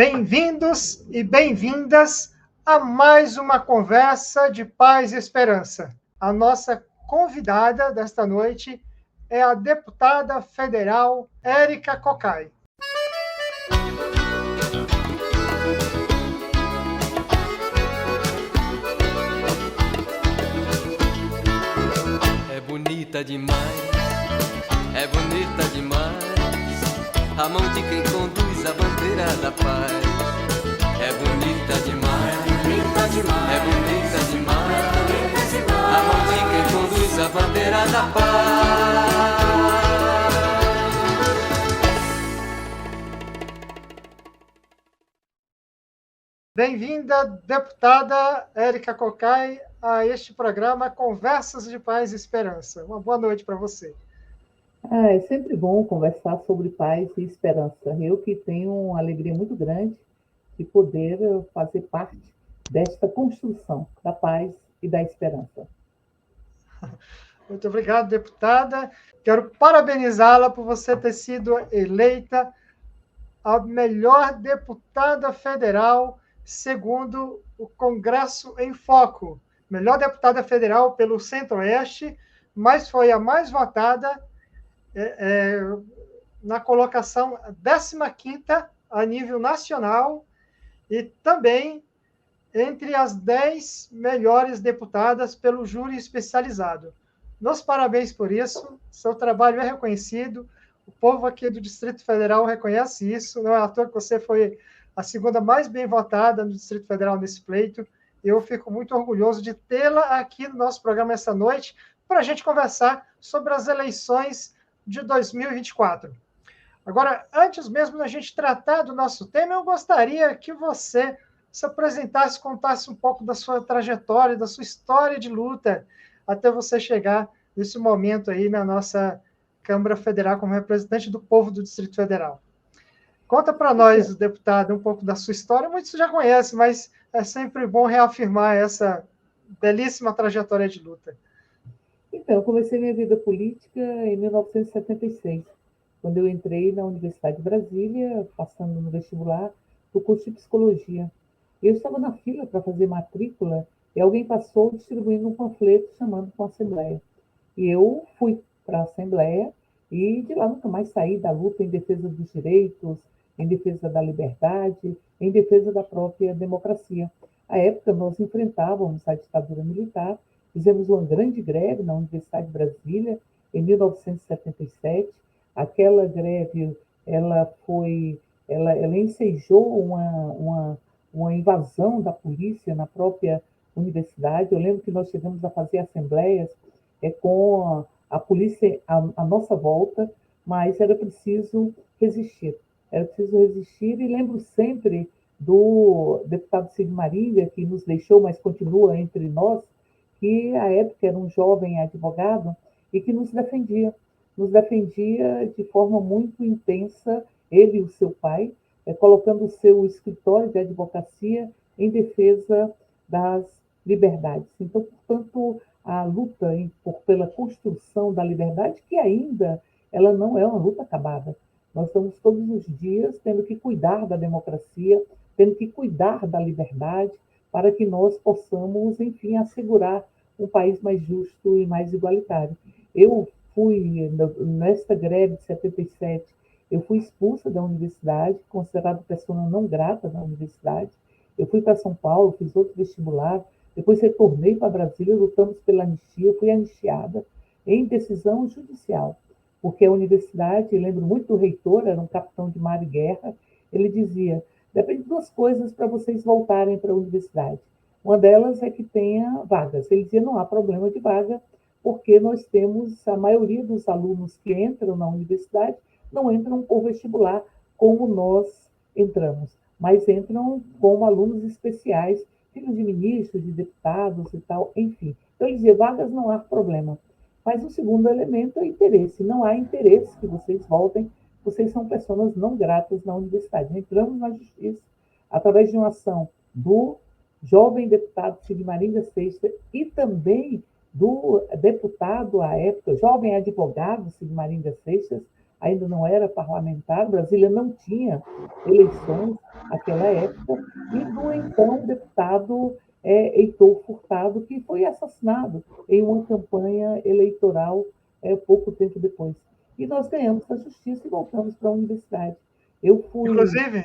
Bem-vindos e bem-vindas a mais uma conversa de paz e esperança. A nossa convidada desta noite é a deputada federal Érica Cocai. É bonita demais, é bonita demais, a mão de quem conduz a bandeira da paz. É bonita demais, é bonita demais, a mão de quem conduz a bandeira da paz. Bem-vinda, deputada Érica Cocai, a este programa Conversas de Paz e Esperança. Uma boa noite para você. É sempre bom conversar sobre paz e esperança. Eu que tenho uma alegria muito grande de poder fazer parte desta construção da paz e da esperança. Muito obrigado, deputada. Quero parabenizá-la por você ter sido eleita a melhor deputada federal segundo o Congresso em Foco. Melhor deputada federal pelo Centro-Oeste, mas foi a mais votada na colocação 15ª a nível nacional e também entre as 10 melhores deputadas pelo júri especializado. Meus parabéns por isso, seu trabalho é reconhecido, o povo aqui do Distrito Federal reconhece isso, não é à toa que você foi a segunda mais bem votada no Distrito Federal nesse pleito. Eu fico muito orgulhoso de tê-la aqui no nosso programa essa noite para a gente conversar sobre as eleições de 2024. Agora, antes mesmo da gente tratar do nosso tema, eu gostaria que você se apresentasse, contasse um pouco da sua trajetória, da sua história de luta, até você chegar nesse momento aí na nossa Câmara Federal como representante do povo do Distrito Federal. Conta para nós, deputada, um pouco da sua história. Muitos já conhecem, mas é sempre bom reafirmar essa belíssima trajetória de luta. Então, eu comecei minha vida política em 1976, quando eu entrei na Universidade de Brasília, passando no vestibular, do curso de Psicologia. Eu estava na fila para fazer matrícula e alguém passou distribuindo um panfleto chamando para uma assembleia. E eu fui para a assembleia e de lá nunca mais saí da luta em defesa dos direitos, em defesa da liberdade, em defesa da própria democracia. À época, nós enfrentávamos a ditadura militar, fizemos uma grande greve na Universidade de Brasília em 1977. Aquela greve, ela ensejou uma invasão da polícia na própria universidade. Eu lembro que nós chegamos a fazer assembleias com a polícia à nossa volta, mas era preciso resistir. Era preciso resistir e lembro sempre do deputado Cid Maringa, que nos deixou, mas continua entre nós, que à época era um jovem advogado e que nos defendia de forma muito intensa, ele e o seu pai, colocando o seu escritório de advocacia em defesa das liberdades. Então, portanto, a luta pela construção da liberdade, que ainda ela não é uma luta acabada. Nós estamos todos os dias tendo que cuidar da democracia, tendo que cuidar da liberdade, para que nós possamos, enfim, assegurar um país mais justo e mais igualitário. Eu fui, nesta greve de 77, eu fui expulsa da universidade, considerada pessoa não grata da universidade. Eu fui para São Paulo, fiz outro vestibular, depois retornei para Brasília, lutamos pela anistia, fui anistiada em decisão judicial, porque a universidade, lembro muito do reitor, era um capitão de mar e guerra, ele dizia, depende de duas coisas para vocês voltarem para a universidade. Uma delas é que tenha vagas. Ele dizia, não há problema de vaga, porque nós temos a maioria dos alunos que entram na universidade, não entram por vestibular como nós entramos, mas entram como alunos especiais, filhos de ministros, de deputados e tal, enfim. Então, ele dizia, vagas não há problema. Mas o segundo elemento é interesse. Não há interesse que vocês voltem, vocês são pessoas não gratas na universidade. Entramos na justiça através de uma ação do jovem deputado Cid Maringa Seixas e também do deputado, à época, jovem advogado Cid Maringa Seixas. ainda não era parlamentar, Brasília não tinha eleições naquela época, e do então deputado Heitor Furtado, que foi assassinado em uma campanha eleitoral pouco tempo depois. E nós ganhamos a justiça e voltamos para a universidade. Eu fui. Inclusive,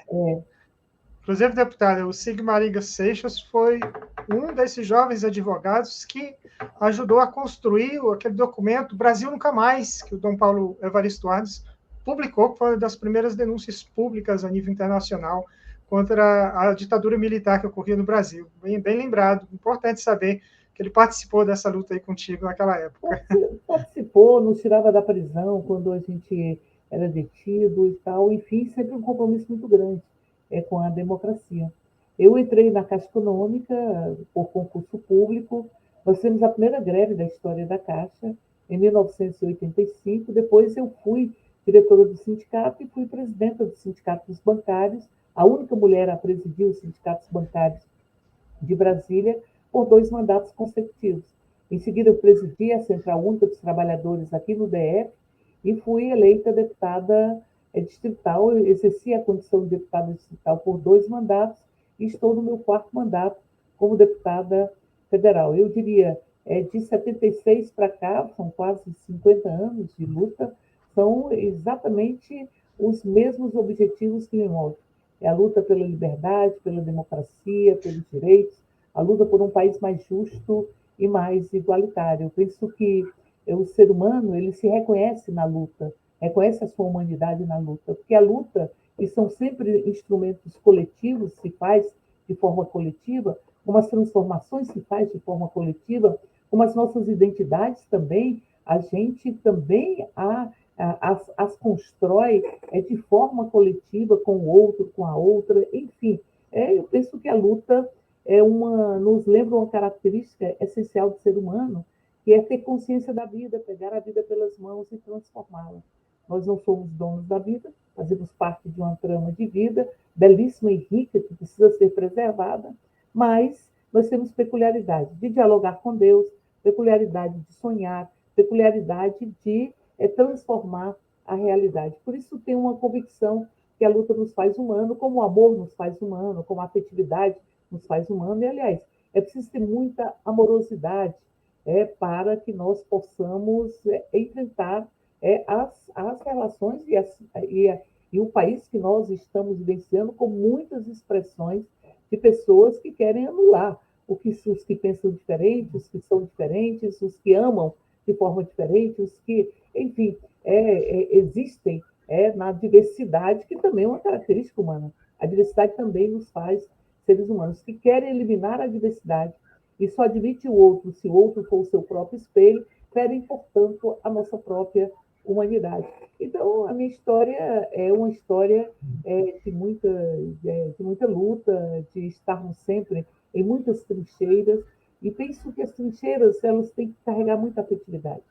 inclusive, deputada, o Sigmaringa Seixas foi um desses jovens advogados que ajudou a construir aquele documento Brasil Nunca Mais, que o Dom Paulo Evaristo Arnes publicou, que foi uma das primeiras denúncias públicas a nível internacional contra a ditadura militar que ocorria no Brasil. Bem lembrado, importante saber que ele participou dessa luta aí contigo naquela época. Participou, nos tirava da prisão quando a gente era detido e tal, enfim, sempre um compromisso muito grande com a democracia. Eu entrei na Caixa Econômica por concurso público, nós temos a primeira greve da história da Caixa, em 1985, depois eu fui diretora do sindicato e fui presidenta do Sindicato dos Bancários, a única mulher a presidir os sindicatos bancários de Brasília, por 2 mandatos consecutivos. Em seguida, eu presidi a Central Única dos Trabalhadores aqui no DF e fui eleita deputada distrital. Eu exerci a condição de deputada distrital por 2 mandatos e estou no meu 4º mandato como deputada federal. Eu diria, de 76 para cá, são quase 50 anos de luta, são exatamente os mesmos objetivos que me movem. É a luta pela liberdade, pela democracia, pelos direitos, a luta por um país mais justo e mais igualitário. Eu penso que o ser humano ele se reconhece na luta, reconhece a sua humanidade na luta, porque a luta, que são sempre instrumentos coletivos, se faz de forma coletiva, como as transformações se faz de forma coletiva, como as nossas identidades também, a gente também as constrói de forma coletiva com o outro, com a outra, enfim. Eu penso que a luta nos lembra uma característica essencial do ser humano, que é ter consciência da vida, pegar a vida pelas mãos e transformá-la. Nós não somos donos da vida, fazemos parte de uma trama de vida belíssima e rica, que precisa ser preservada, mas nós temos peculiaridade de dialogar com Deus, peculiaridade de sonhar, peculiaridade de transformar a realidade. Por isso tenho uma convicção que a luta nos faz humano, como o amor nos faz humano, como a afetividade nos faz humano. E, aliás, é preciso ter muita amorosidade para que nós possamos enfrentar as relações e o país que nós estamos vivenciando com muitas expressões de pessoas que querem anular os que pensam diferente, os que são diferentes, os que amam de forma diferente, os que, enfim, existem na diversidade, que também é uma característica humana. A diversidade também nos faz seres humanos, que querem eliminar a diversidade e só admite o outro se o outro for o seu próprio espelho, ferem, portanto, a nossa própria humanidade. Então, a minha história é uma história de muita luta, de estarmos sempre em muitas trincheiras, e penso que as trincheiras elas têm que carregar muita afetividade.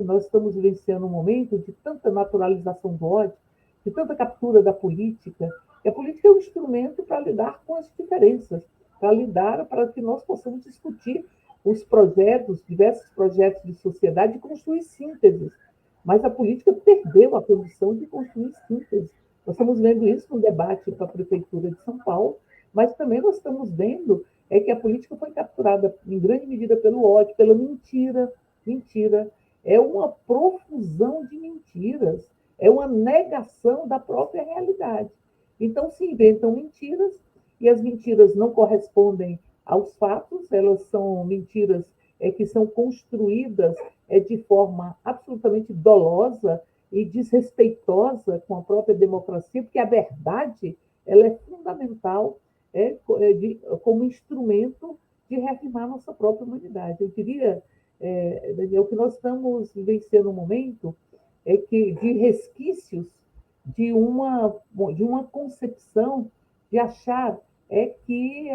Nós estamos vivenciando um momento de tanta naturalização do ódio, de tanta captura da política, e a política é um instrumento para lidar com as diferenças, para que nós possamos discutir os projetos, diversos projetos de sociedade, e construir sínteses. Mas a política perdeu a condição de construir síntese. Nós estamos vendo isso no debate para a Prefeitura de São Paulo, mas também nós estamos vendo que a política foi capturada em grande medida pelo ódio, pela mentira. Mentira. É uma profusão de mentiras, é uma negação da própria realidade. Então, se inventam mentiras, e as mentiras não correspondem aos fatos, elas são mentiras que são construídas de forma absolutamente dolosa e desrespeitosa com a própria democracia, porque a verdade ela é fundamental como instrumento de reafirmar nossa própria humanidade. Eu diria, Daniel, que nós estamos vivenciando um momento de resquícios de uma concepção de achar que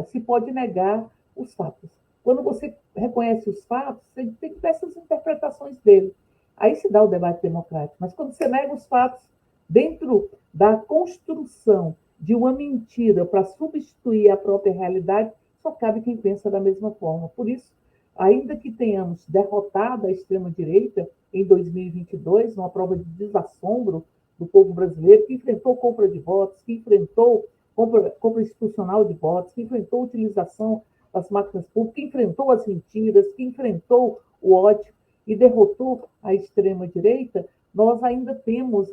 se pode negar os fatos. Quando você reconhece os fatos, você tem diversas interpretações dele. Aí se dá o debate democrático. Mas quando você nega os fatos dentro da construção de uma mentira para substituir a própria realidade, só cabe quem pensa da mesma forma. Por isso, ainda que tenhamos derrotado a extrema-direita, em 2022, numa prova de desassombro do povo brasileiro, que enfrentou compra de votos, que enfrentou compra institucional de votos, que enfrentou a utilização das máquinas públicas, que enfrentou as mentiras, que enfrentou o ódio e derrotou a extrema-direita, nós ainda temos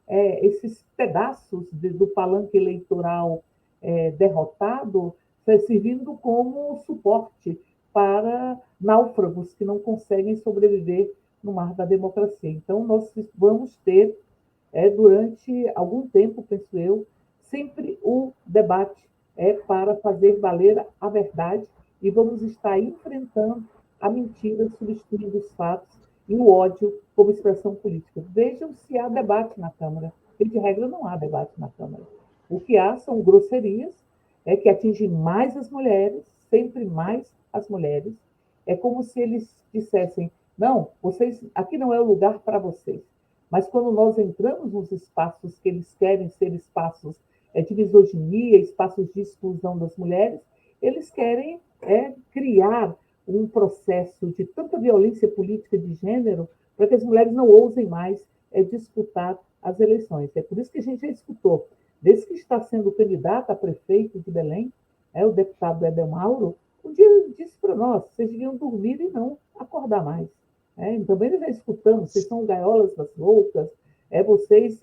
esses pedaços do palanque eleitoral derrotado servindo como suporte para náufragos que não conseguem sobreviver no mar da democracia. Então, nós vamos ter, durante algum tempo, penso eu, sempre o debate para fazer valer a verdade e vamos estar enfrentando a mentira, substituindo os fatos e o ódio como expressão política. Vejam se há debate na Câmara. Porque, de regra, não há debate na Câmara. O que há são grosserias que atingem mais as mulheres, sempre mais as mulheres. É como se eles dissessem, não, vocês, aqui não é o lugar para vocês. Mas quando nós entramos nos espaços que eles querem ser espaços de misoginia, espaços de exclusão das mulheres, eles querem criar um processo de tanta violência política de gênero para que as mulheres não ousem mais disputar as eleições. É por isso que a gente já escutou, desde que está sendo candidato a prefeito de Belém, o deputado Edelmauro, um dia disse para nós, vocês deviam dormir e não acordar mais. Também nós já escutamos, vocês são gaiolas das loucas, vocês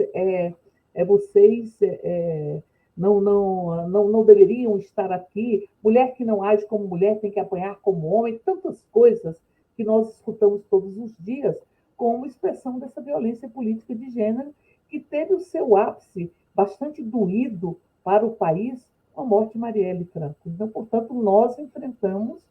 não deveriam estar aqui, mulher que não age como mulher tem que apanhar como homem, tantas coisas que nós escutamos todos os dias como expressão dessa violência política de gênero que teve o seu ápice bastante doído para o país com a morte de Marielle Franco. Então, portanto, nós enfrentamos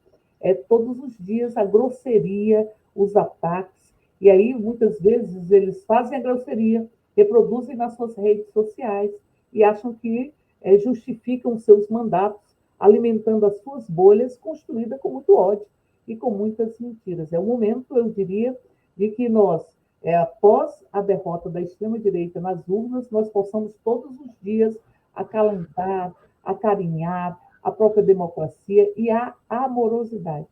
todos os dias a grosseria, os ataques, e aí muitas vezes eles fazem a grosseria, reproduzem nas suas redes sociais e acham que justificam os seus mandatos, alimentando as suas bolhas, construídas com muito ódio e com muitas mentiras. É o momento, eu diria, de que nós, após a derrota da extrema-direita nas urnas, nós possamos todos os dias acalentar, acarinhar a própria democracia e a amorosidade.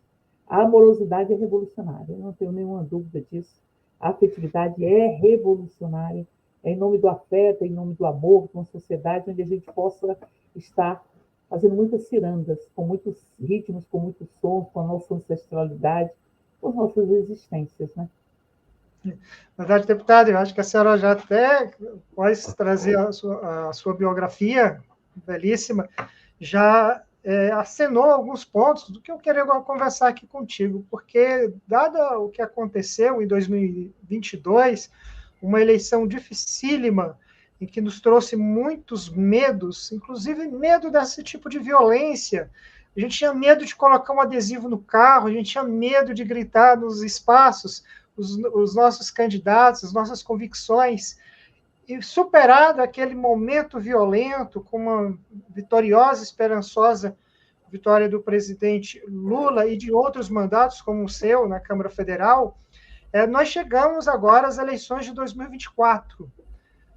A amorosidade é revolucionária, eu não tenho nenhuma dúvida disso. A afetividade é revolucionária, em nome do afeto, em nome do amor, de uma sociedade onde a gente possa estar fazendo muitas cirandas, com muitos ritmos, com muitos sons, com a nossa ancestralidade, com as nossas existências, né? Verdade, deputado, eu acho que a senhora já até pode trazer a sua biografia, belíssima, já acenou alguns pontos do que eu queria conversar aqui contigo, porque, dado o que aconteceu em 2022, uma eleição dificílima, em que nos trouxe muitos medos, inclusive medo desse tipo de violência. A gente tinha medo de colocar um adesivo no carro, a gente tinha medo de gritar nos espaços os nossos candidatos, as nossas convicções. E superado aquele momento violento, com uma vitoriosa, esperançosa vitória do presidente Lula e de outros mandatos, como o seu, na Câmara Federal, nós chegamos agora às eleições de 2024.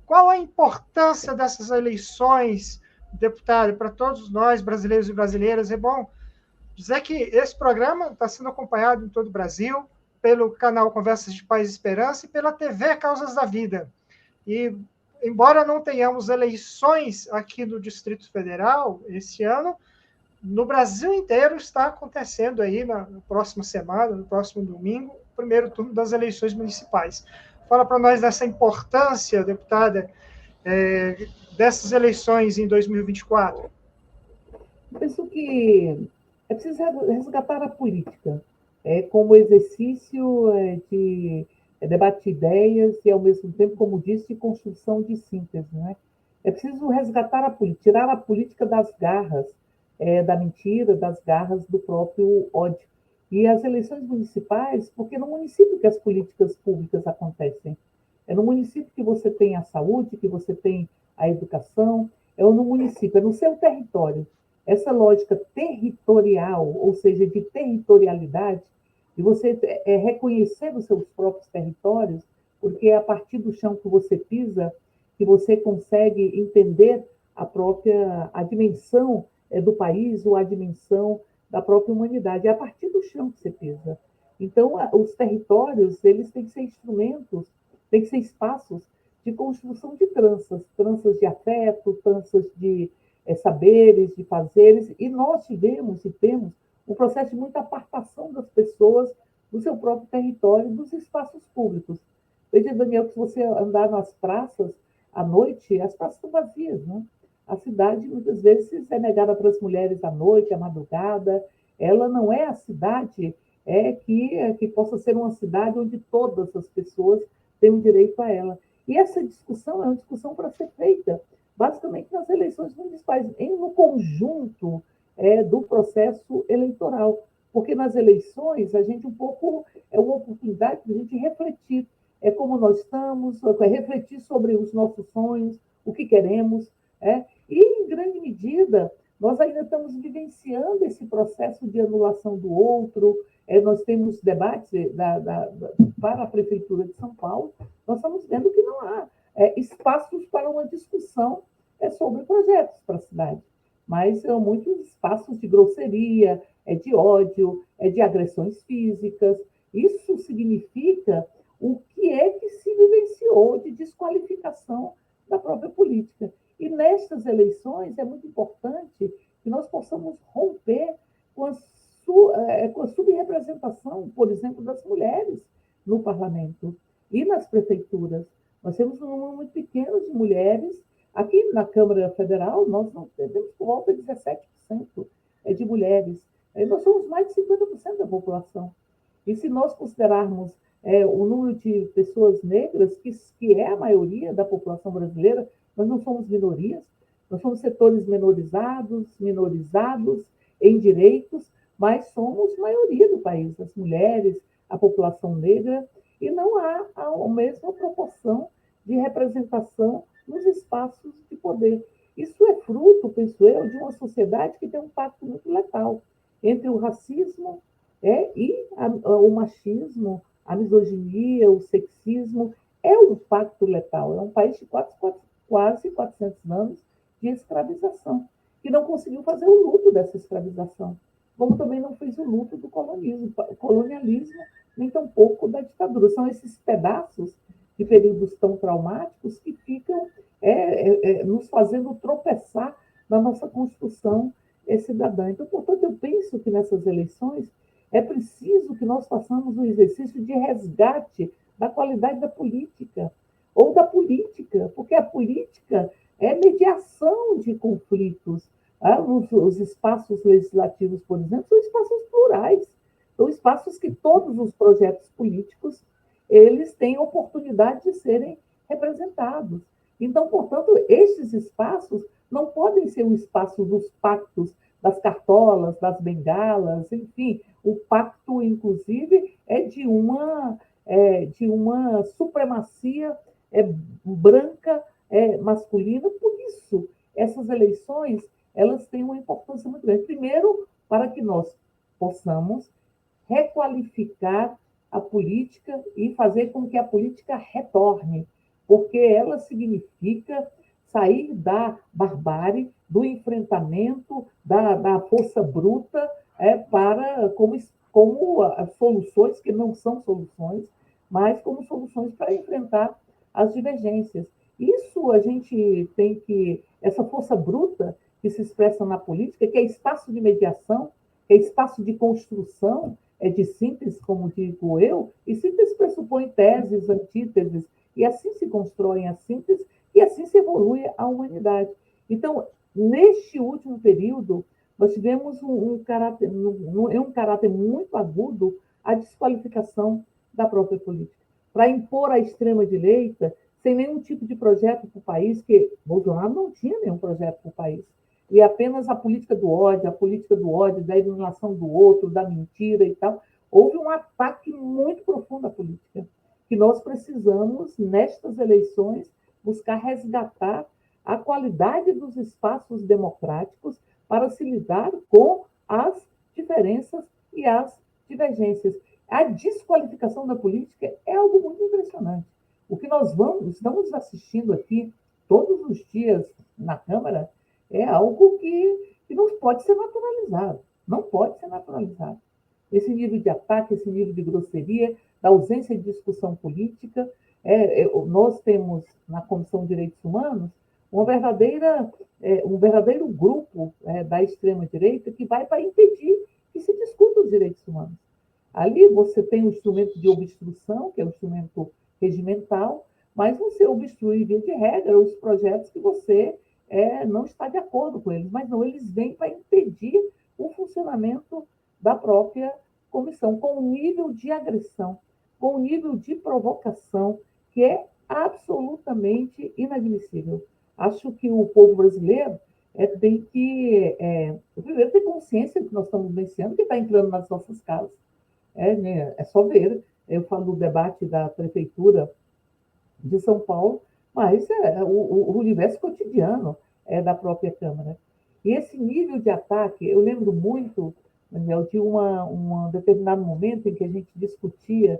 Qual a importância dessas eleições, deputado, para todos nós, brasileiros e brasileiras? É bom dizer que esse programa está sendo acompanhado em todo o Brasil, pelo canal Conversas de Paz e Esperança e pela TV Causas da Vida. E, embora não tenhamos eleições aqui no Distrito Federal esse ano, no Brasil inteiro está acontecendo aí na próxima semana, no próximo domingo, o primeiro turno das eleições municipais. Fala para nós dessa importância, deputada, dessas eleições em 2024. Eu penso que é preciso resgatar a política como exercício de debate de ideias e, ao mesmo tempo, como disse, de construção de síntese. Né? É preciso resgatar a política, tirar a política das garras da mentira, das garras do próprio ódio. E as eleições municipais, porque é no município que as políticas públicas acontecem. É no município que você tem a saúde, que você tem a educação, é no município, é no seu território. Essa lógica territorial, ou seja, de territorialidade, de você reconhecer os seus próprios territórios, porque é a partir do chão que você pisa que você consegue entender a dimensão do país ou a dimensão da própria humanidade. É a partir do chão que você pisa. Então, os territórios, eles têm que ser instrumentos, têm que ser espaços de construção de tranças de afeto, tranças de saberes, de fazeres, e nós tivemos e temos um processo de muita apartação das pessoas do seu próprio território, dos espaços públicos. Veja, Daniel, que se você andar nas praças à noite, as praças estão vazias, né? A cidade, muitas vezes, é negada para as mulheres à noite, à madrugada. Ela não é a cidade que possa ser uma cidade onde todas as pessoas têm direito a ela. E essa discussão é uma discussão para ser feita, basicamente, nas eleições municipais, no conjunto do processo eleitoral. Porque nas eleições, a gente um pouco é uma oportunidade de a gente refletir como nós estamos, refletir sobre os nossos sonhos, o que queremos. E, em grande medida, nós ainda estamos vivenciando esse processo de anulação do outro. Nós temos debates para a Prefeitura de São Paulo, nós estamos vendo que não há espaços para uma discussão sobre projetos para a cidade, mas são muitos espaços de grosseria, de ódio, de agressões físicas. Isso significa o que se vivenciou de desqualificação da própria política. E nestas eleições é muito importante que nós possamos romper com a subrepresentação, por exemplo, das mulheres no parlamento e nas prefeituras. Nós temos um número muito pequeno de mulheres. Aqui na Câmara Federal, nós não temos por volta de 17% de mulheres. Nós somos mais de 50% da população. E se nós considerarmos o número de pessoas negras, que é a maioria da população brasileira, nós não somos minorias, nós somos setores minorizados em direitos, mas somos maioria do país, as mulheres, a população negra, e não há a mesma proporção de representação nos espaços de poder. Isso é fruto, penso eu, de uma sociedade que tem um pacto muito letal entre o racismo e o machismo, a misoginia, o sexismo. É um pacto letal, é um país de quase 400 anos de escravização, que não conseguiu fazer o luto dessa escravização, como também não fez o luto do colonialismo, nem tampouco da ditadura. São esses pedaços de períodos tão traumáticos que ficam nos fazendo tropeçar na nossa construção cidadã. Então, portanto, eu penso que nessas eleições é preciso que nós façamos um exercício de resgate da qualidade da política, ou da política, porque a política é mediação de conflitos. Os espaços legislativos, por exemplo, são espaços plurais, são espaços que todos os projetos políticos eles têm oportunidade de serem representados. Então, portanto, esses espaços não podem ser o espaço dos pactos, das cartolas, das bengalas, enfim, o pacto, inclusive, é de uma supremacia branca, masculina. Por isso, essas eleições elas têm uma importância muito grande. Primeiro, para que nós possamos requalificar a política e fazer com que a política retorne, porque ela significa sair da barbárie, do enfrentamento, da força bruta, para como soluções que não são soluções, mas como soluções para enfrentar as divergências. Isso a gente tem que... Essa força bruta que se expressa na política, que é espaço de mediação, é espaço de construção, de síntese, como digo eu, e síntese pressupõe teses, antíteses, e assim se constroem as sínteses, e assim se evolui a humanidade. Então, neste último período, nós tivemos um caráter muito agudo a desqualificação da própria política, para impor à extrema-direita, sem nenhum tipo de projeto para o país, que Bolsonaro não tinha nenhum projeto para o país, e apenas a política do ódio, da eliminação do outro, da mentira e tal. Houve um ataque muito profundo à política, que nós precisamos, nestas eleições, buscar resgatar a qualidade dos espaços democráticos para se lidar com as diferenças e as divergências. A desqualificação da política é algo muito impressionante. O que nós estamos assistindo aqui todos os dias na Câmara é algo que não pode ser naturalizado. Não pode ser naturalizado. esse nível de ataque, esse nível de grosseria, da ausência de discussão política. Nós temos, na Comissão de Direitos Humanos, um verdadeiro grupo da extrema-direita que vai para impedir que se discuta os direitos humanos. Ali você tem um instrumento de obstrução, que é um instrumento regimental, mas você obstrui, via de regra, os projetos que você não está de acordo com eles. Mas não, eles vêm para impedir o funcionamento da própria comissão, com um nível de agressão, com um nível de provocação que é absolutamente inadmissível. Acho que o povo brasileiro tem que, primeiro, ter consciência do que nós estamos vivenciando, que está entrando nas nossas casas. É só ver, eu falo do debate da Prefeitura de São Paulo, mas o universo cotidiano da própria Câmara. E esse nível de ataque, eu lembro muito, Daniel, de um determinado momento em que a gente discutia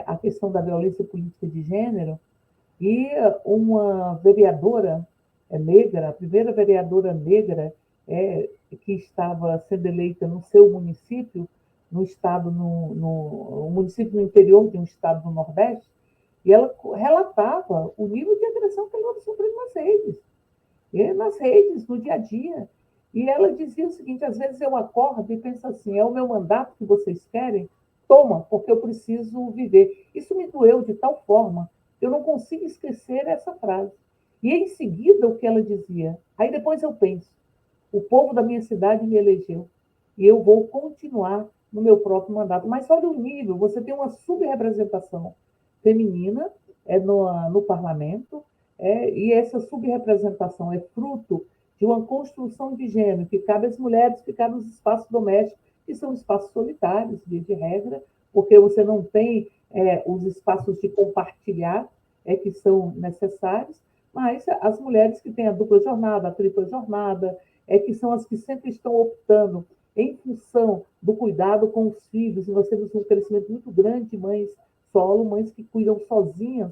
a questão da violência política de gênero, e uma vereadora negra, a primeira vereadora negra que estava sendo eleita no seu município, no estado, no município no interior de um estado do Nordeste, e ela relatava o nível de agressão que ela estava sofrendo nas redes, no dia a dia. E ela dizia o seguinte: às vezes eu acordo e penso assim, é o meu mandato que vocês querem? Toma, porque eu preciso viver. Isso me doeu de tal forma que eu não consigo esquecer essa frase. E em seguida o que ela dizia, aí depois eu penso, o povo da minha cidade me elegeu e eu vou continuar no meu próprio mandato. Mas olha o nível, você tem uma subrepresentação feminina no parlamento, e essa subrepresentação é fruto de uma construção de gênero, que cabe às mulheres ficar nos espaços domésticos, que são espaços solitários, de regra, porque você não tem os espaços de compartilhar que são necessários, mas as mulheres que têm a dupla jornada, a tripla jornada, que são as que sempre estão optando em função do cuidado com os filhos, e nós temos um crescimento muito grande de mães solo, mães que cuidam sozinhas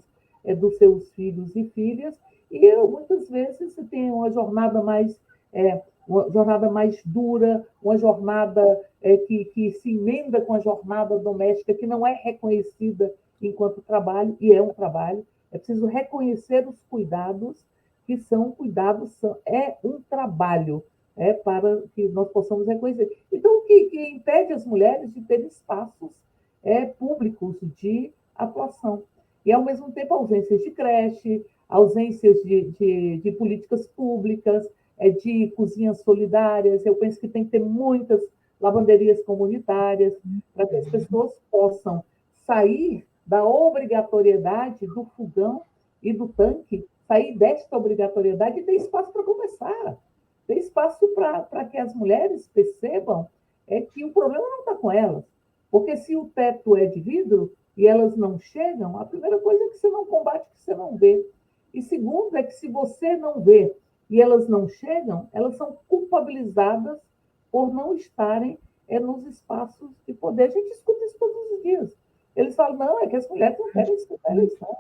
dos seus filhos e filhas, e muitas vezes você tem uma jornada mais dura, uma jornada que se emenda com a jornada doméstica, que não é reconhecida enquanto trabalho, e é um trabalho. É preciso reconhecer os cuidados, que são cuidados, é um trabalho, para que nós possamos reconhecer. Então, o que impede as mulheres de ter espaços públicos de atuação? E, ao mesmo tempo, ausências de creche, ausências de políticas públicas, de cozinhas solidárias. Eu penso que tem que ter muitas lavanderias comunitárias para que as pessoas possam sair da obrigatoriedade do fogão e do tanque, sair desta obrigatoriedade e ter espaço para começar, ter espaço para que as mulheres percebam que o problema não está com elas, porque se o teto é de vidro e elas não chegam, a primeira coisa é que você não combate, que você não vê. E segundo é que se você não vê e elas não chegam, elas são culpabilizadas por não estarem nos espaços de poder. A gente escuta isso todos os dias. Eles falam, não, é que as mulheres não querem escutar a eleição.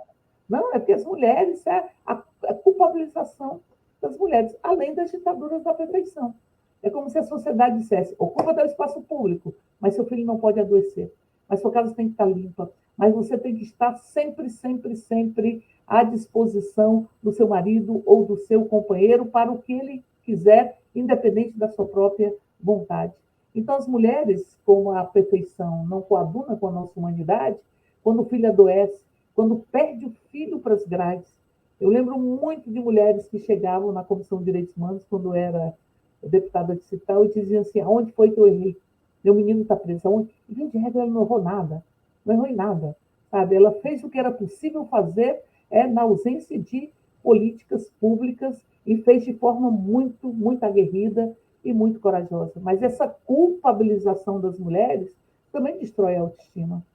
Não, é porque as mulheres, a culpabilização das mulheres, além das ditaduras da perfeição. É como se a sociedade dissesse, ocupa teu espaço público, mas seu filho não pode adoecer, mas sua casa tem que estar limpa, mas você tem que estar sempre, sempre, sempre à disposição do seu marido ou do seu companheiro para o que ele quiser, independente da sua própria vontade. Então, as mulheres, como a perfeição não coaduna com a nossa humanidade, quando o filho adoece, quando perde o filho para as grades. Eu lembro muito de mulheres que chegavam na Comissão de Direitos Humanos, quando era deputada distrital, e diziam assim, aonde foi que eu errei? Meu menino está preso, aonde? E, de regra, ela não errou nada, não errou em nada, sabe? Ela fez o que era possível fazer na ausência de políticas públicas e fez de forma muito, muito aguerrida e muito corajosa. Mas essa culpabilização das mulheres também destrói a autoestima.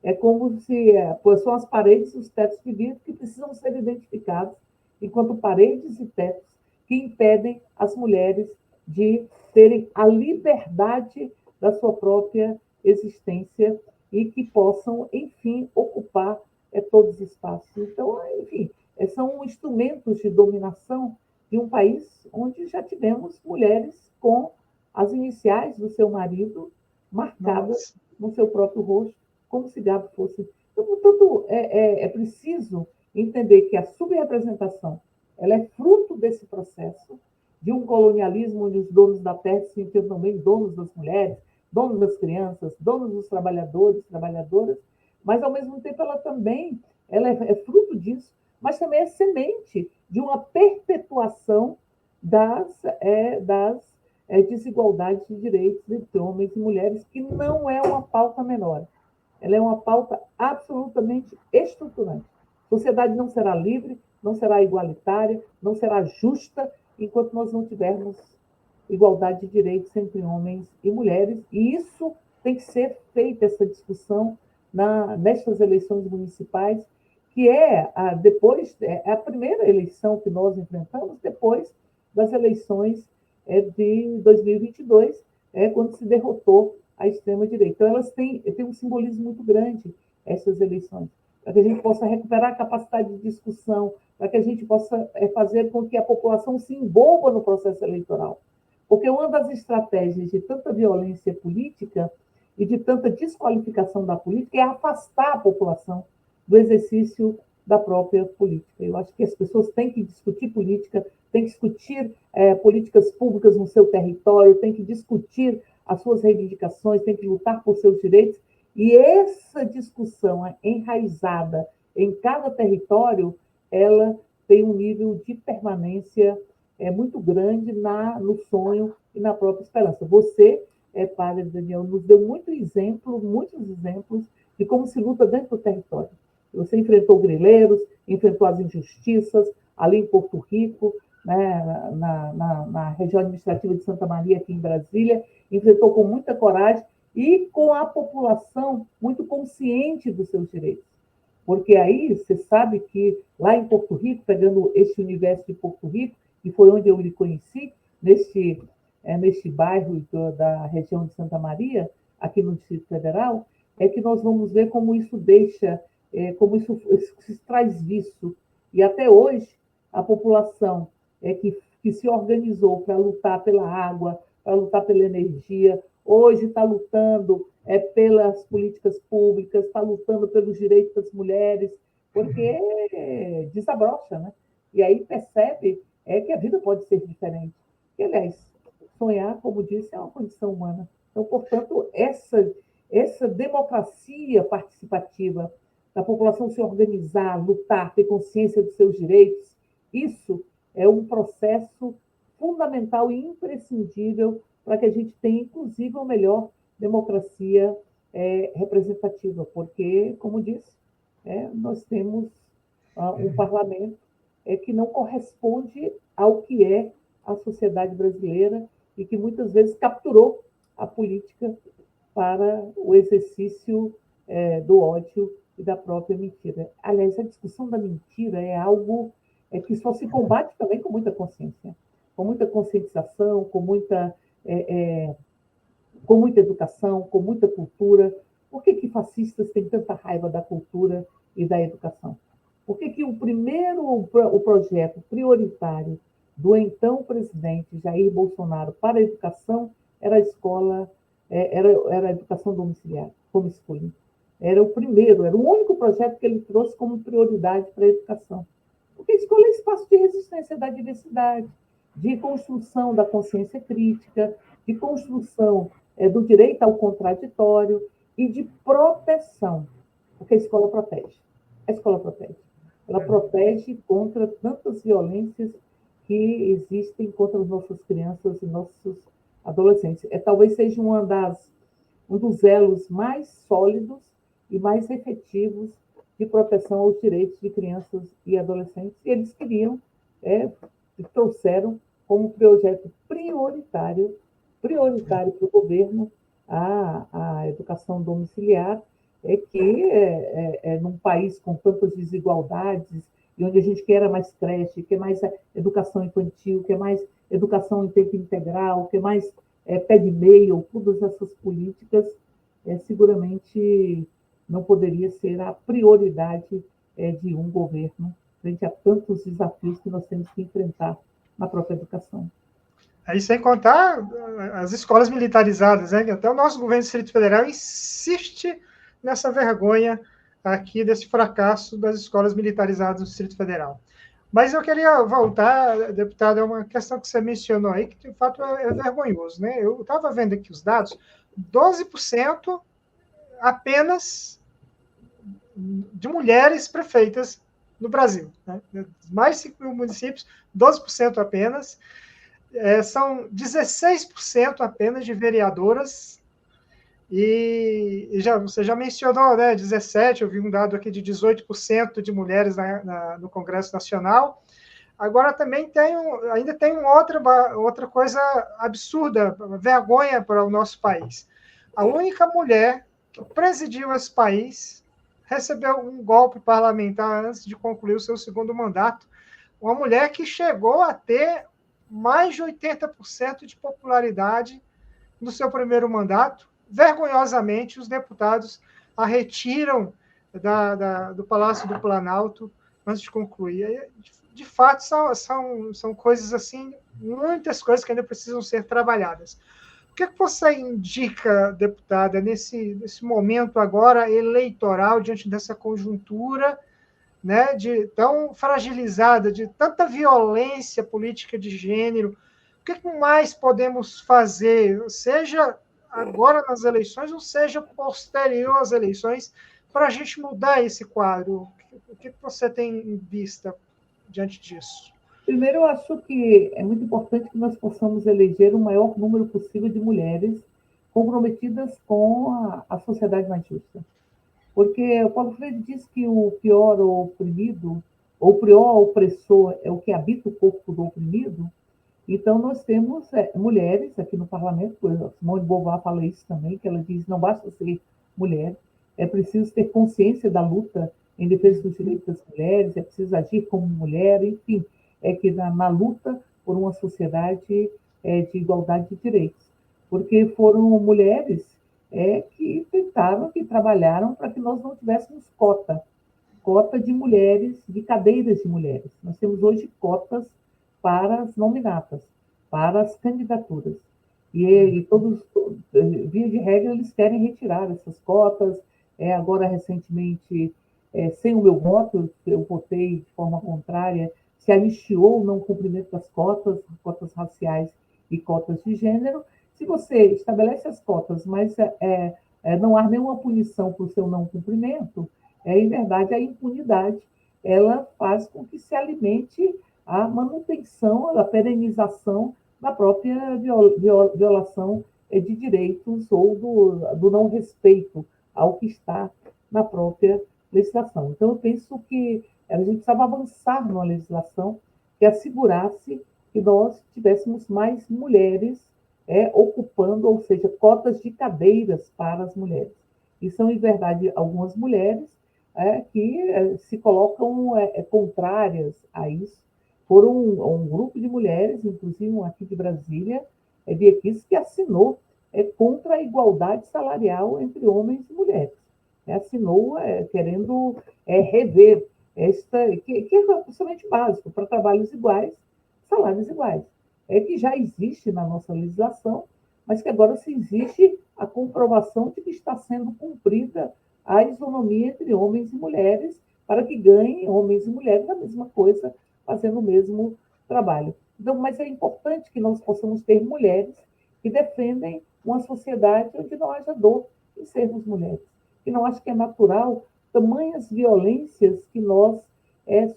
É como se são as paredes e os tetos de vidro que precisam ser identificados, enquanto paredes e tetos que impedem as mulheres de terem a liberdade da sua própria existência e que possam, enfim, ocupar todos os espaços. Então, enfim, são instrumentos de dominação de um país onde já tivemos mulheres com as iniciais do seu marido marcadas no seu próprio rosto, como se gado fosse. Então, portanto, é preciso entender que a subrepresentação ela é fruto desse processo de um colonialismo onde os donos da terra se sentiam também donos das mulheres, donos das crianças, donos dos trabalhadores, trabalhadoras, mas, ao mesmo tempo, ela é fruto disso, mas também é semente de uma perpetuação das desigualdades de direitos entre homens e mulheres, que não é uma pauta menor. Ela é uma pauta absolutamente estruturante. A sociedade não será livre, não será igualitária, não será justa, enquanto nós não tivermos igualdade de direitos entre homens e mulheres. E isso tem que ser feita, essa discussão, nestas eleições municipais, que é a primeira eleição que nós enfrentamos depois das eleições de 2022, quando se derrotou a extrema-direita. Então, elas têm um simbolismo muito grande, essas eleições, para que a gente possa recuperar a capacidade de discussão, para que a gente possa fazer com que a população se envolva no processo eleitoral. Porque uma das estratégias de tanta violência política e de tanta desqualificação da política é afastar a população do exercício da própria política. Eu acho que as pessoas têm que discutir política, têm que discutir políticas públicas no seu território, têm que discutir as suas reivindicações, têm que lutar por seus direitos, e essa discussão enraizada em cada território, ela tem um nível de permanência muito grande no sonho e na própria esperança. Você, padre Daniel, nos deu muitos exemplos de como se luta dentro do território. Você enfrentou grileiros, enfrentou as injustiças ali em Porto Rico, né, na região administrativa de Santa Maria, aqui em Brasília, enfrentou com muita coragem e com a população muito consciente dos seus direitos. Porque aí você sabe que lá em Porto Rico, pegando este universo de Porto Rico, que foi onde eu lhe conheci, neste bairro da região de Santa Maria, aqui no Distrito Federal, é que nós vamos ver como isso como isso traz vício. E até hoje, a população que se organizou para lutar pela água, para lutar pela energia, hoje está lutando pelas políticas públicas, está lutando pelos direitos das mulheres, porque desabrocha, né? E aí percebe que a vida pode ser diferente. E, aliás, sonhar, como disse, é uma condição humana. Então, portanto, essa democracia participativa, da população se organizar, lutar, ter consciência dos seus direitos, isso é um processo fundamental e imprescindível para que a gente tenha, inclusive, uma melhor democracia representativa, porque, como disse, nós temos um parlamento que não corresponde ao que é a sociedade brasileira e que muitas vezes capturou a política para o exercício do ódio e da própria mentira. Aliás, a discussão da mentira é algo que só se combate também com muita consciência, com muita conscientização, com muita educação, com muita cultura. Por que fascistas têm tanta raiva da cultura e da educação? Por que o projeto prioritário do então presidente Jair Bolsonaro para a educação era a escola, era a educação domiciliar, homeschooling? Era o único projeto que ele trouxe como prioridade para a educação. Porque a escola é espaço de resistência da diversidade, de construção da consciência crítica, de construção do direito ao contraditório e de proteção, porque a escola protege. A escola protege. Ela protege contra tantas violências que existem contra as nossas crianças e nossos adolescentes. Talvez seja um dos elos mais sólidos e mais efetivos de proteção aos direitos de crianças e adolescentes. E eles trouxeram como projeto prioritário para o governo a educação domiciliar, num país com tantas desigualdades, e onde a gente quer mais creche, quer mais educação infantil, quer mais educação em tempo integral, quer mais pé de meia, todas essas políticas, seguramente não poderia ser a prioridade de um governo frente a tantos desafios que nós temos que enfrentar na própria educação. Aí sem contar as escolas militarizadas, né? Até o nosso governo do Distrito Federal insiste nessa vergonha aqui desse fracasso das escolas militarizadas do Distrito Federal. Mas eu queria voltar, deputado, é uma questão que você mencionou aí, que de fato é vergonhoso, né? Eu estava vendo aqui os dados, 12% apenas de mulheres prefeitas no Brasil. Né? Mais de 5 mil municípios, 12% apenas. São 16% apenas de vereadoras. E você já mencionou, né? 17%, eu vi um dado aqui de 18% de mulheres no Congresso Nacional. Agora também ainda tem outra coisa absurda, vergonha para o nosso país. A única mulher que presidiu esse país recebeu um golpe parlamentar antes de concluir o seu segundo mandato. Uma mulher que chegou a ter mais de 80% de popularidade no seu primeiro mandato. Vergonhosamente, os deputados a retiram do Palácio do Planalto antes de concluir. De fato, são coisas assim, muitas coisas que ainda precisam ser trabalhadas. O que você indica, deputada, nesse momento agora eleitoral, diante dessa conjuntura, né, tão fragilizada, de tanta violência política de gênero? O que mais podemos fazer, seja agora nas eleições, ou seja posterior às eleições, para a gente mudar esse quadro? O que você tem em vista diante disso? Primeiro, eu acho que é muito importante que nós possamos eleger o maior número possível de mulheres comprometidas com a sociedade mais justa. Porque o Paulo Freire diz que o pior oprimido, ou o pior opressor é o que habita o corpo do oprimido. Então, nós temos mulheres aqui no parlamento, a Simone de Beauvoir fala isso também, que ela diz, não basta ser mulher, é preciso ter consciência da luta em defesa dos direitos das mulheres, é preciso agir como mulher, enfim, é que na luta por uma sociedade de igualdade de direitos. Porque foram mulheres que tentaram, que trabalharam para que nós não tivéssemos cota de mulheres, de cadeiras de mulheres. Nós temos hoje cotas para as nominatas, para as candidaturas. E todos, via de regra, eles querem retirar essas cotas. Agora, recentemente, sem o meu voto, eu votei de forma contrária, se anistiou o não cumprimento das cotas raciais e cotas de gênero. Se você estabelece as cotas, mas não há nenhuma punição por seu não cumprimento, em verdade, a impunidade ela faz com que se alimente a manutenção, a perenização da própria violação de direitos ou do não respeito ao que está na própria legislação. Então, eu penso que a gente precisava avançar numa legislação que assegurasse que nós tivéssemos mais mulheres ocupando, ou seja, cotas de cadeiras para as mulheres. E são, em verdade, algumas mulheres que se colocam contrárias a isso. Foram um grupo de mulheres, inclusive um aqui de Brasília, de equipes que assinou contra a igualdade salarial entre homens e mulheres. Assinou querendo rever que é absolutamente básico, para trabalhos iguais, salários iguais. Que já existe na nossa legislação, mas que agora se exige a comprovação de que está sendo cumprida a isonomia entre homens e mulheres, para que ganhem homens e mulheres a mesma coisa, fazendo o mesmo trabalho. Então, mas é importante que nós possamos ter mulheres que defendem uma sociedade onde não haja dor em sermos mulheres. E não acho que é natural tamanhas violências que nós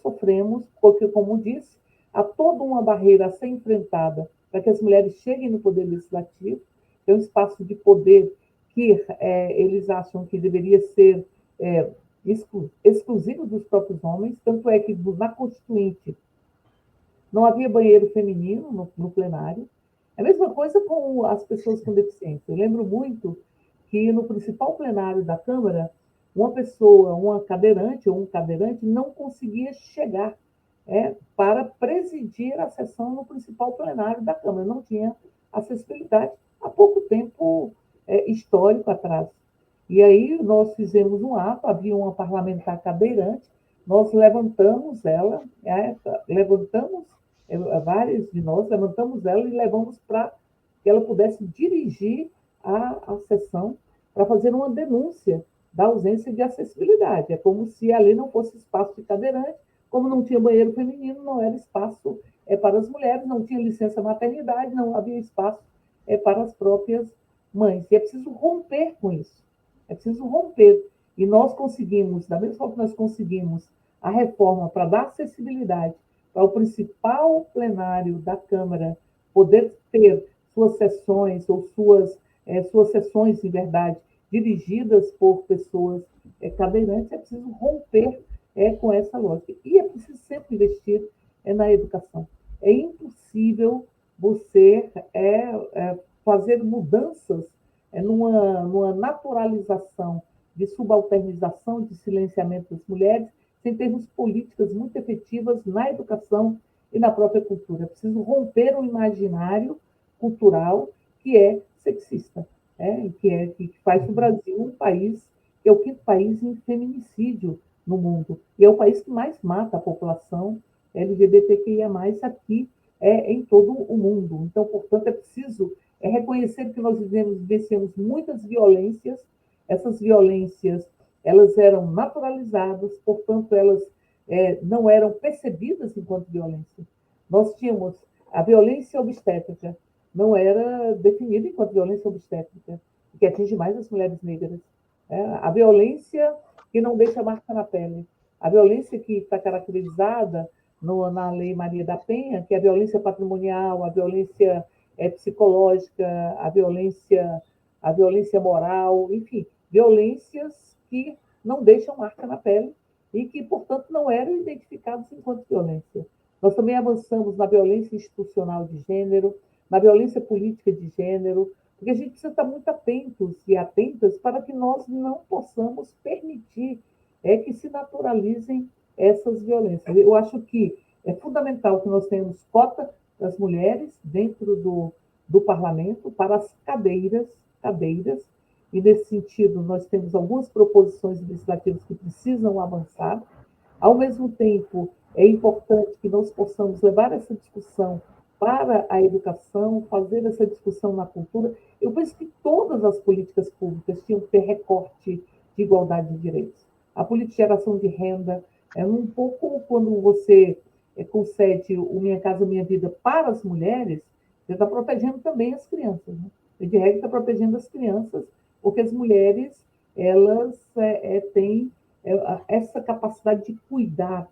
sofremos, porque, como disse, há toda uma barreira a ser enfrentada para que as mulheres cheguem no poder legislativo, é um espaço de poder que eles acham que deveria ser exclusivo dos próprios homens, tanto é que na Constituinte não havia banheiro feminino no plenário. É a mesma coisa com as pessoas com deficiência. Eu lembro muito que no principal plenário da Câmara, uma cadeirante ou um cadeirante não conseguia chegar para presidir a sessão no principal plenário da Câmara. Não tinha acessibilidade há pouco tempo histórico atrás. E aí nós fizemos um ato, havia uma parlamentar cadeirante, nós levantamos ela, levantamos vários de nós levantamos ela e levamos para que ela pudesse dirigir a sessão para fazer uma denúncia da ausência de acessibilidade. É como se ali não fosse espaço de cadeirante, como não tinha banheiro feminino, não era espaço para as mulheres, não tinha licença maternidade, não havia espaço para as próprias mães. E é preciso romper com isso. É preciso romper. E nós conseguimos, da mesma forma que nós conseguimos a reforma para dar acessibilidade para o principal plenário da Câmara poder ter suas sessões ou suas sessões, de verdade, dirigidas por pessoas cadeirantes, é preciso romper com essa lógica. E é preciso sempre investir na educação. É impossível você fazer mudanças numa naturalização de subalternização, de silenciamento das mulheres, sem termos políticas muito efetivas na educação e na própria cultura. É preciso romper o imaginário cultural que é sexista, que faz do Brasil um país que é o quinto país em feminicídio no mundo, e é o país que mais mata a população LGBTQIA+, aqui em todo o mundo. Então, portanto, é preciso reconhecer que nós vivenciamos muitas violências, essas violências elas eram naturalizadas, portanto, elas não eram percebidas enquanto violência. Nós tínhamos a violência obstétrica, não era definida enquanto violência obstétrica, que atinge mais as mulheres negras. A violência que não deixa marca na pele, a violência que está caracterizada na Lei Maria da Penha, que é a violência patrimonial, a violência psicológica, a violência moral, enfim, violências que não deixam marca na pele e que, portanto, não eram identificadas enquanto violência. Nós também avançamos na violência institucional de gênero, na violência política de gênero, porque a gente precisa estar muito atentos e atentas para que nós não possamos permitir que se naturalizem essas violências. Eu acho que é fundamental que nós tenhamos cota das mulheres dentro do parlamento para as cadeiras, e nesse sentido nós temos algumas proposições legislativas que precisam avançar. Ao mesmo tempo, é importante que nós possamos levar essa discussão para a educação, fazer essa discussão na cultura. Eu penso que todas as políticas públicas tinham que ter recorte de igualdade de direitos. A política de geração de renda é um pouco quando você concede o Minha Casa Minha Vida para as mulheres, você está protegendo também as crianças, né? De regra, está protegendo as crianças, porque as mulheres elas têm essa capacidade de cuidar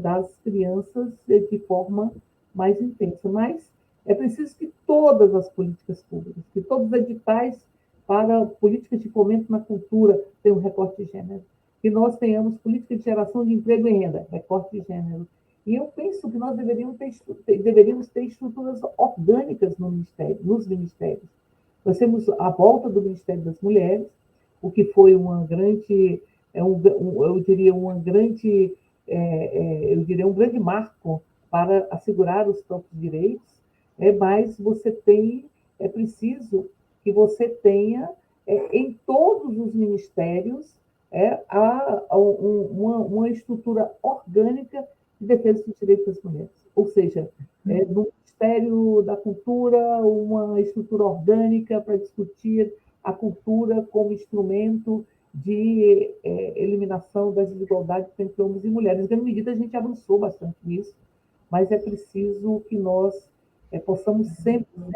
das crianças de forma mais intensa. Mas é preciso que todas as políticas públicas, que todos os editais para políticas de fomento na cultura tenham um recorte de gênero, que nós tenhamos política de geração de emprego e renda, recorte de gênero. E eu penso que nós deveríamos ter estruturas orgânicas nos ministérios. Nós temos a volta do Ministério das Mulheres, o que foi uma grande, eu diria um grande marco para assegurar os próprios direitos, mas é preciso que você tenha em todos os ministérios uma estrutura orgânica de defesa dos direitos das mulheres. Ou seja, no Ministério da Cultura, uma estrutura orgânica para discutir a cultura como instrumento de eliminação das desigualdades entre homens e mulheres. Em grande medida, a gente avançou bastante nisso, mas é preciso que nós possamos sempre não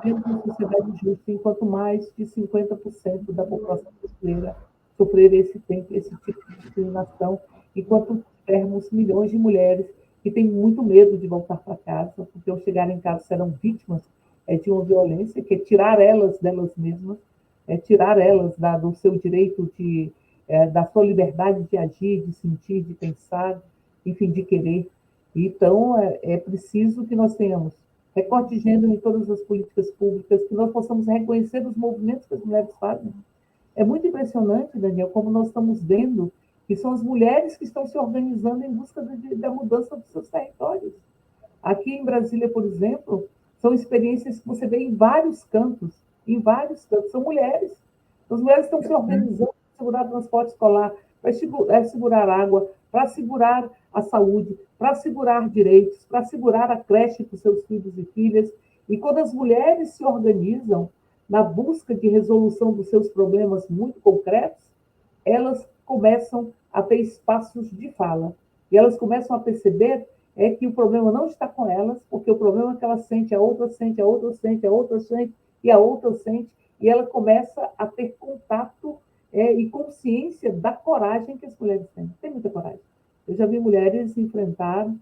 teremos uma sociedade justa enquanto mais de 50% da população brasileira sofrer esse tipo de discriminação, enquanto tivermos milhões de mulheres que têm muito medo de voltar para casa, porque ao chegar em casa serão vítimas de uma violência, que é tirar elas delas mesmas, tirar elas do seu direito da sua liberdade de agir, de sentir, de pensar, enfim, de querer. Então, é preciso que nós tenhamos recorte de gênero em todas as políticas públicas, que nós possamos reconhecer os movimentos que as mulheres fazem. É muito impressionante, Daniel, como nós estamos vendo que são as mulheres que estão se organizando em busca da mudança dos seus territórios. Aqui em Brasília, por exemplo, são experiências que você vê em vários cantos, são mulheres. As mulheres estão se organizando para segurar transporte escolar, para segurar água, para segurar a saúde, para assegurar direitos, para assegurar a creche para os seus filhos e filhas. E quando as mulheres se organizam na busca de resolução dos seus problemas muito concretos, elas começam a ter espaços de fala. E elas começam a perceber que o problema não está com elas, porque o problema é que ela sente, a outra sente, a outra sente, a outra sente, e a outra sente, e ela começa a ter contato e consciência da coragem que as mulheres têm. Tem muita coragem. Eu já vi mulheres enfrentar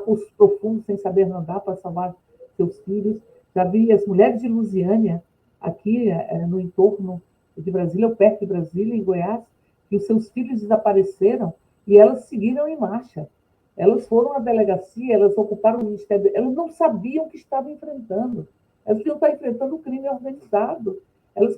poços profundos sem saber nadar para salvar seus filhos. Já vi as mulheres de Lusiânia, aqui no entorno de Brasília, ou perto de Brasília, em Goiás, que os seus filhos desapareceram e elas seguiram em marcha. Elas foram à delegacia, elas ocuparam o ministério, elas não sabiam o que estavam enfrentando. Elas podiam estar enfrentando o crime organizado. Elas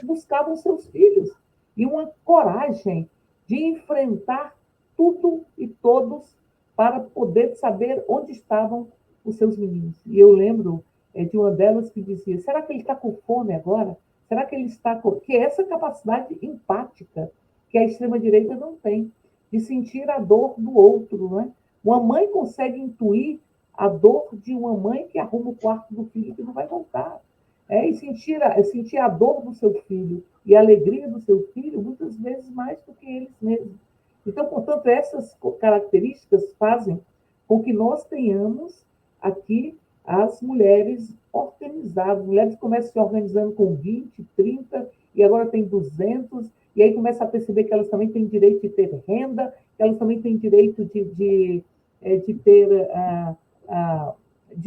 buscavam seus filhos. E uma coragem de enfrentar tudo e todos para poder saber onde estavam os seus meninos. E eu lembro de uma delas que dizia, será que ele está com fome agora? Será que ele está com... Que é essa capacidade empática que a extrema-direita não tem, de sentir a dor do outro, não é? Uma mãe consegue intuir a dor de uma mãe que arruma o quarto do filho que não vai voltar. E sentir a dor do seu filho e a alegria do seu filho, muitas vezes mais do que eles mesmos. Então, portanto, essas características fazem com que nós tenhamos aqui as mulheres organizadas. Mulheres começam se organizando com 20, 30, e agora tem 200, e aí começa a perceber que elas também têm direito de ter renda, que elas também têm direito de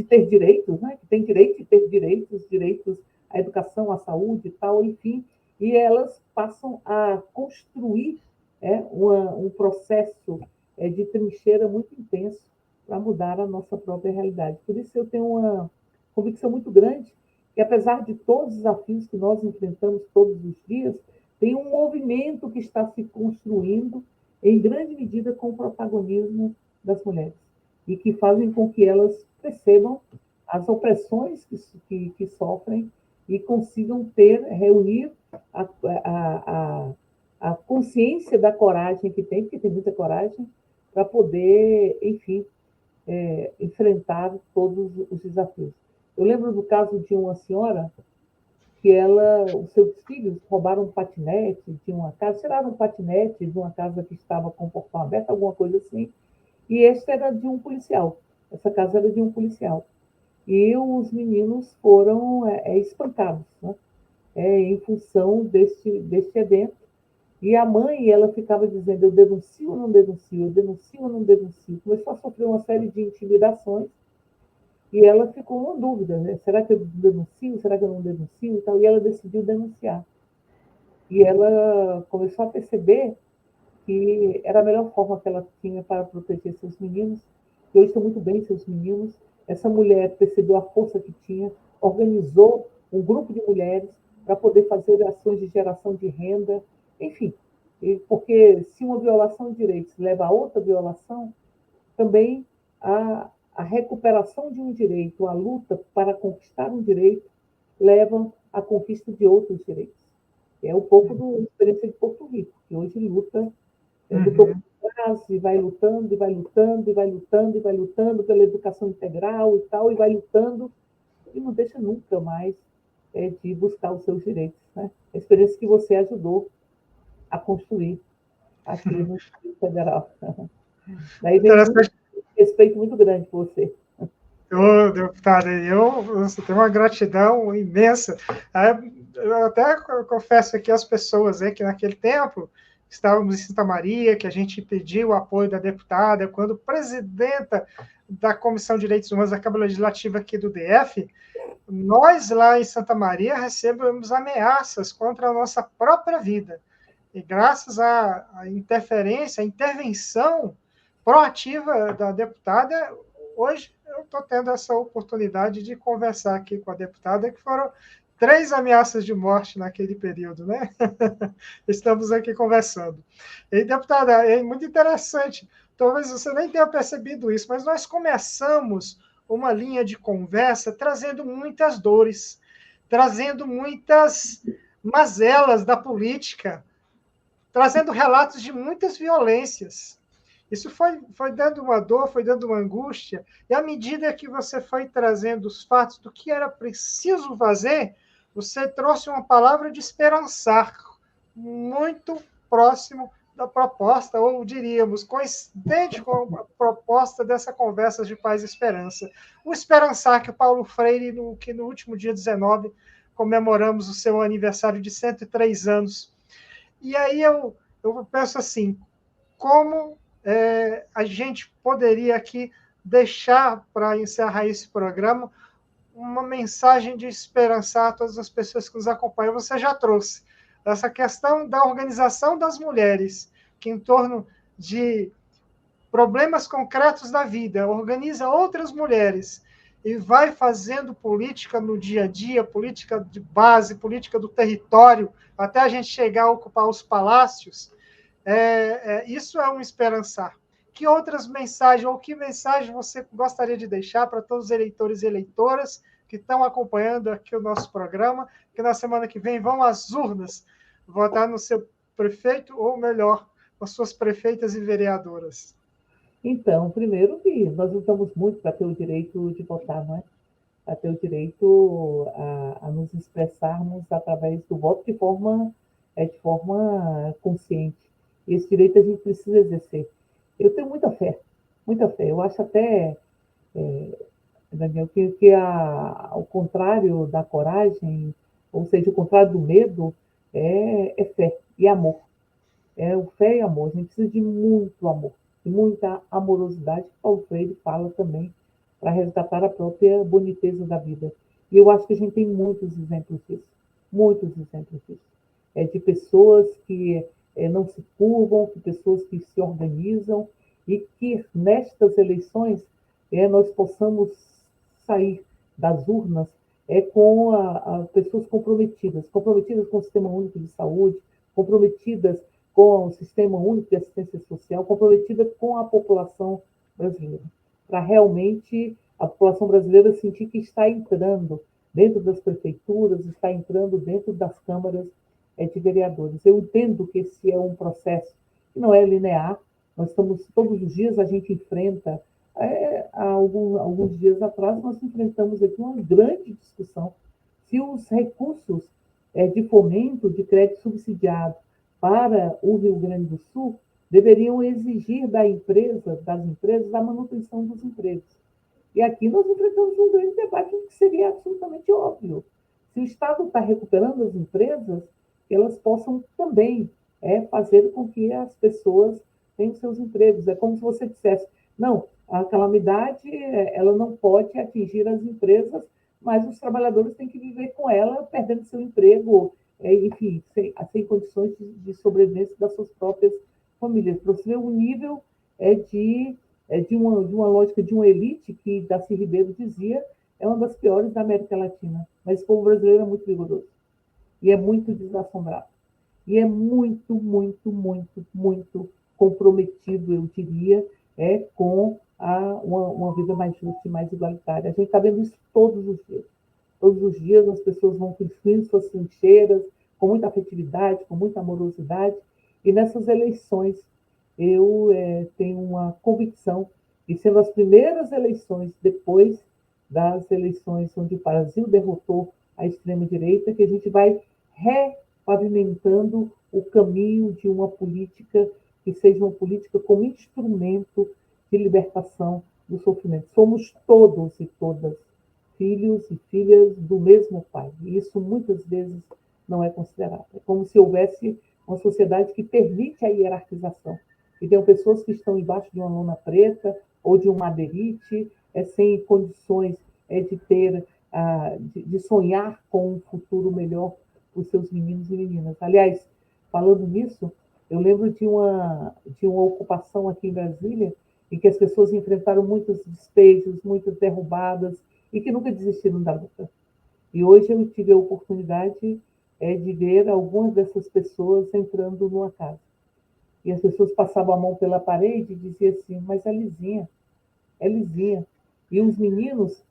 ter direitos, né? Que tem direito de ter direitos à educação, à saúde e tal, enfim, e elas passam a construir um processo de trincheira muito intenso para mudar a nossa própria realidade. Por isso eu tenho uma convicção muito grande que, apesar de todos os desafios que nós enfrentamos todos os dias, tem um movimento que está se construindo, em grande medida, com o protagonismo das mulheres, e que fazem com que elas percebam as opressões que sofrem e consigam reunir a consciência da coragem que tem, porque tem muita coragem, para poder, enfim, enfrentar todos os desafios. Eu lembro do caso de uma senhora que os seus filhos roubaram um patinete de uma casa, tiraram um patinete de uma casa que estava com o portão aberto, alguma coisa assim, e este era de um policial. Essa casa era de um policial. E os meninos foram espancados, né? Em função deste evento. E a mãe, ela ficava dizendo, eu denuncio ou não denuncio? Eu denuncio ou não denuncio? Começou a sofrer uma série de intimidações e ela ficou uma dúvida, né? Será que eu denuncio? Será que eu não denuncio? E tal. E ela decidiu denunciar. E ela começou a perceber que era a melhor forma que ela tinha para proteger seus meninos, que hoje estão muito bem seus meninos. Essa mulher percebeu a força que tinha, organizou um grupo de mulheres para poder fazer ações de geração de renda, enfim, porque se uma violação de direitos leva a outra violação, também a recuperação de um direito, a luta para conquistar um direito, leva à conquista de outros direitos. É um pouco da experiência de Porto Rico, que hoje lutou e vai lutando, e vai lutando, e vai lutando, e vai lutando pela educação integral e tal, e vai lutando, e não deixa nunca mais de buscar os seus direitos, né? A experiência que você ajudou a construir aqui no Distrito Federal. Daí vem um respeito muito grande por você. Deputada, você tem uma gratidão imensa. Eu até confesso aqui às pessoas que naquele tempo estávamos em Santa Maria, que a gente pediu o apoio da deputada, quando presidenta da Comissão de Direitos Humanos da Câmara Legislativa aqui do DF, nós lá em Santa Maria recebemos ameaças contra a nossa própria vida. E graças à interferência, à intervenção proativa da deputada, hoje eu estou tendo essa oportunidade de conversar aqui com a deputada, que foram 3 ameaças de morte naquele período, né? Estamos aqui conversando. E, deputada, é muito interessante, talvez você nem tenha percebido isso, mas nós começamos uma linha de conversa trazendo muitas dores, trazendo muitas mazelas da política, trazendo relatos de muitas violências. Isso foi dando uma dor, foi dando uma angústia, e à medida que você foi trazendo os fatos do que era preciso fazer, você trouxe uma palavra de esperançar, muito próximo da proposta, ou diríamos, coincidente com a proposta dessa conversa de paz e esperança. O esperançar que o Paulo Freire, que no último dia 19, comemoramos o seu aniversário de 103 anos. E aí eu penso assim, como a gente poderia aqui deixar, para encerrar esse programa, uma mensagem de esperançar a todas as pessoas que nos acompanham. Você já trouxe essa questão da organização das mulheres, que em torno de problemas concretos da vida organiza outras mulheres e vai fazendo política no dia a dia, política de base, política do território, até a gente chegar a ocupar os palácios. Isso é um esperançar. Que outras mensagens, ou que mensagem você gostaria de deixar para todos os eleitores e eleitoras que estão acompanhando aqui o nosso programa, que na semana que vem vão às urnas votar no seu prefeito, ou melhor, nas suas prefeitas e vereadoras? Então, primeiro que nós lutamos muito para ter o direito de votar, não é? Para ter o direito a nos expressarmos através do voto de forma consciente. E esse direito a gente precisa exercer. Eu tenho muita fé, muita fé. Eu acho até, Daniel, que o contrário da coragem, ou seja, o contrário do medo, é fé e amor. É o fé e amor. A gente precisa de muito amor, de muita amorosidade, que Paulo Freire fala também, para resgatar a própria boniteza da vida. E eu acho que a gente tem muitos exemplos disso, muitos exemplos disso. De pessoas que não se curvam, de pessoas que se organizam e que nestas eleições nós possamos sair das urnas com pessoas comprometidas com o Sistema Único de Saúde, comprometidas com o Sistema Único de Assistência Social, comprometida com a população brasileira, para realmente a população brasileira sentir que está entrando dentro das prefeituras, está entrando dentro das câmaras de vereadores. Eu entendo que esse é um processo que não é linear, nós estamos, todos os dias a gente enfrenta, há alguns dias atrás nós enfrentamos aqui uma grande discussão se os recursos de fomento de crédito subsidiado para o Rio Grande do Sul deveriam exigir das empresas a manutenção dos empregos. E aqui nós enfrentamos um grande debate que seria absolutamente óbvio. Se o Estado está recuperando as empresas, elas possam também fazer com que as pessoas tenham seus empregos. É como se você dissesse, não, a calamidade ela não pode atingir as empresas, mas os trabalhadores têm que viver com ela, perdendo seu emprego, enfim, sem condições de sobrevivência das suas próprias famílias. Para você ver o nível de uma lógica de uma elite que Darcy Ribeiro dizia é uma das piores da América Latina. Mas o povo brasileiro é muito vigoroso e é muito desassombrado. E é muito, muito, muito, muito comprometido, eu diria, com uma vida mais justa e mais igualitária. A gente está vendo isso todos os dias. Todos os dias as pessoas vão construindo suas trincheiras com muita afetividade, com muita amorosidade. E nessas eleições eu tenho uma convicção, e sendo as primeiras eleições depois das eleições onde o Brasil derrotou a extrema-direita, que a gente vai repavimentando o caminho de uma política que seja uma política como instrumento de libertação do sofrimento. Somos todos e todas filhos e filhas do mesmo pai. E isso muitas vezes não é considerado. É como se houvesse uma sociedade que permite a hierarquização. E tem pessoas que estão embaixo de uma lona preta ou de um madeirite, sem condições de ter, de sonhar com um futuro melhor para os seus meninos e meninas. Aliás, falando nisso, eu lembro de uma ocupação aqui em Brasília, em que as pessoas enfrentaram muitos despejos, muitas derrubadas, e que nunca desistiram da luta. E hoje eu tive a oportunidade de ver algumas dessas pessoas entrando numa casa. E as pessoas passavam a mão pela parede e diziam assim, mas é lisinha, é lisinha. E os meninos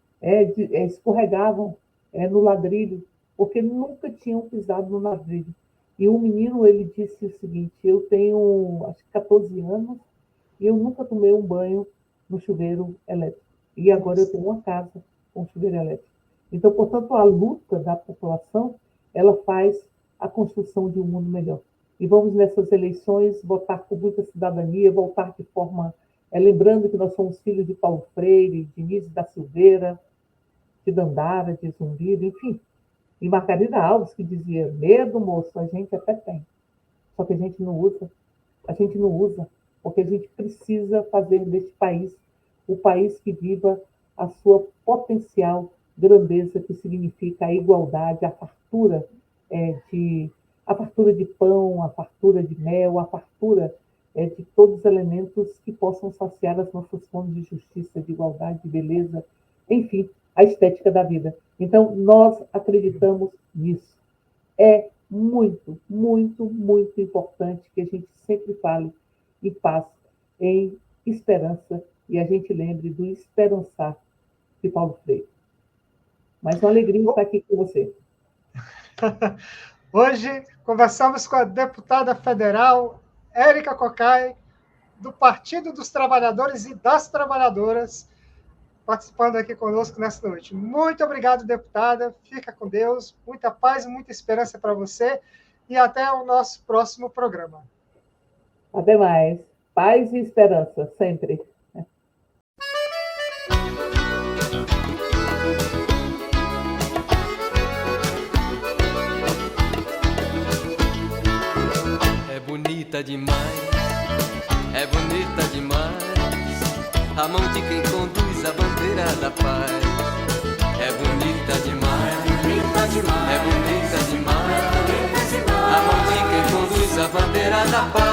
escorregavam no ladrilho, porque nunca tinham pisado no ladrilho. E um menino, ele disse o seguinte, eu tenho, acho que 14 anos, e eu nunca tomei um banho no chuveiro elétrico. E agora eu tenho uma casa com chuveiro elétrico. Então, portanto, a luta da população, ela faz a construção de um mundo melhor. E vamos nessas eleições votar com muita cidadania, votar de forma... lembrando que nós somos filhos de Paulo Freire, de Nísio da Silveira, de Dandara, de Zumbido, enfim. E Margarida Alves, que dizia, medo, moço, a gente até tem. Só que a gente não usa. A gente não usa, porque a gente precisa fazer deste país o país que viva a sua potencial grandeza, que significa a igualdade, a fartura de pão, a fartura de mel, a fartura de todos os elementos que possam saciar as nossas fomes de justiça, de igualdade, de beleza, enfim, a estética da vida. Então, nós acreditamos nisso. É muito, muito, muito importante que a gente sempre fale em paz, em esperança, e a gente lembre do esperançar de Paulo Freire. Mas uma alegria estar aqui com você. Hoje conversamos com a deputada federal Érica Cocai, do Partido dos Trabalhadores e das Trabalhadoras, participando aqui conosco nessa noite. Muito obrigado, deputada. Fica com Deus. Muita paz e muita esperança para você. E até o nosso próximo programa. Até mais. Paz e esperança, sempre. É bonita demais, é bonita demais, a mão de quem conduz a bandeira da paz. É bonita demais, é bonita demais, a mão de quem conduz a bandeira da paz.